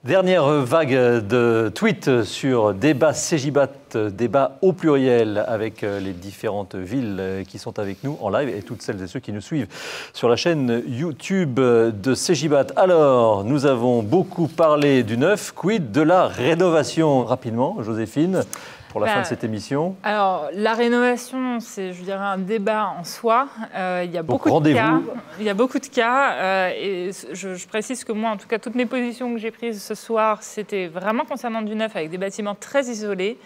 Dernière vague de tweets sur débat Cegibat, débat au pluriel avec les différentes villes qui sont avec nous en live et toutes celles et ceux qui nous suivent sur la chaîne YouTube de Cegibat. Alors, nous avons beaucoup parlé du neuf, quid de la rénovation? Rapidement, Joséphine, pour la fin de cette émission. Alors, la rénovation, c'est, je dirais, un débat en soi. Il y a beaucoup de cas. Il y a beaucoup de cas. Et je précise que moi, en tout cas, toutes mes positions que j'ai prises ce soir, c'était vraiment concernant du neuf avec des bâtiments très isolés.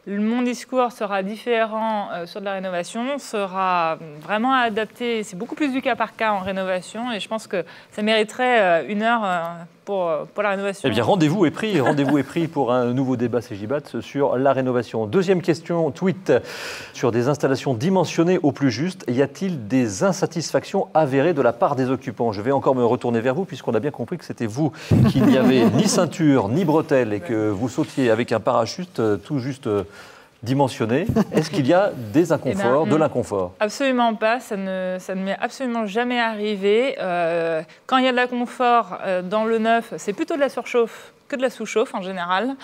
Mon discours sera différent sur de la rénovation, sera vraiment adapté. C'est beaucoup plus du cas par cas en rénovation et je pense que ça mériterait une heure pour la rénovation. Eh bien, rendez-vous est pris pour un nouveau débat Cegibat sur la rénovation. Deuxième question, tweet sur des installations dimensionnées au plus juste. Y a-t-il des insatisfactions avérées de la part des occupants? Je vais encore me retourner vers vous puisqu'on a bien compris que c'était vous qui n'y avait ni ceinture ni bretelle et que vous sautiez avec un parachute tout juste dimensionné. Est-ce qu'il y a des inconforts, de l'inconfort? Absolument pas, ça ne m'est absolument jamais arrivé. Quand il y a de l'inconfort dans le neuf, c'est plutôt de la surchauffe que de la sous-chauffe en général.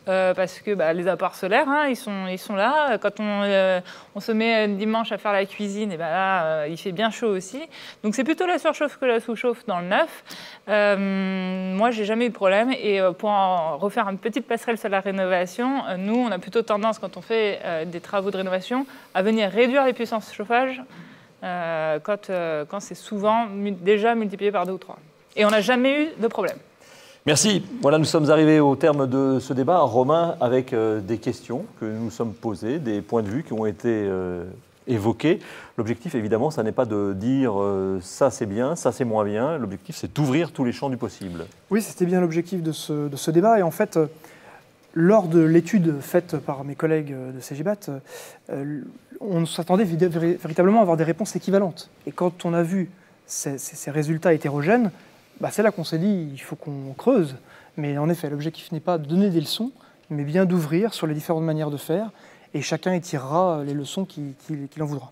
Parce que les apparts solaires, ils sont là. Quand on se met dimanche à faire la cuisine, et là, il fait bien chaud aussi. Donc c'est plutôt la surchauffe que la sous-chauffe dans le neuf. Moi, j'ai jamais eu de problème. Et pour en refaire une petite passerelle sur la rénovation, nous, on a plutôt tendance, quand on fait des travaux de rénovation, à venir réduire les puissances de chauffage quand c'est souvent déjà multiplié par 2 ou 3. Et on n'a jamais eu de problème. Merci. Voilà, nous sommes arrivés au terme de ce débat, Romain, avec des questions que nous sommes posées, des points de vue qui ont été évoqués. L'objectif, évidemment, ça n'est pas de dire ça c'est bien, ça c'est moins bien. L'objectif, c'est d'ouvrir tous les champs du possible. Oui, c'était bien l'objectif de ce débat. Et en fait, lors de l'étude faite par mes collègues de Cegibat, on s'attendait véritablement à avoir des réponses équivalentes. Et quand on a vu ces résultats hétérogènes, c'est là qu'on s'est dit il faut qu'on creuse. Mais en effet, l'objectif n'est pas de donner des leçons, mais bien d'ouvrir sur les différentes manières de faire, et chacun y tirera les leçons qu'il en voudra.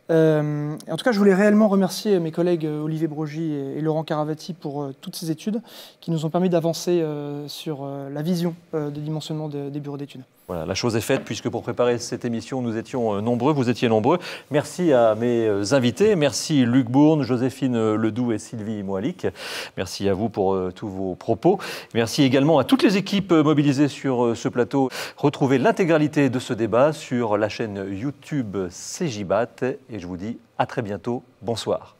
En tout cas, je voulais réellement remercier mes collègues Olivier Brogy et Laurent Caravati pour toutes ces études qui nous ont permis d'avancer sur la vision des dimensionnements des bureaux d'études. Voilà, la chose est faite puisque pour préparer cette émission, nous étions nombreux, vous étiez nombreux. Merci à mes invités, merci Luc Bourne, Joséphine Ledoux et Sylvie Moalic. Merci à vous pour tous vos propos. Merci également à toutes les équipes mobilisées sur ce plateau. Retrouvez l'intégralité de ce débat sur la chaîne YouTube Cegibat et je vous dis à très bientôt. Bonsoir.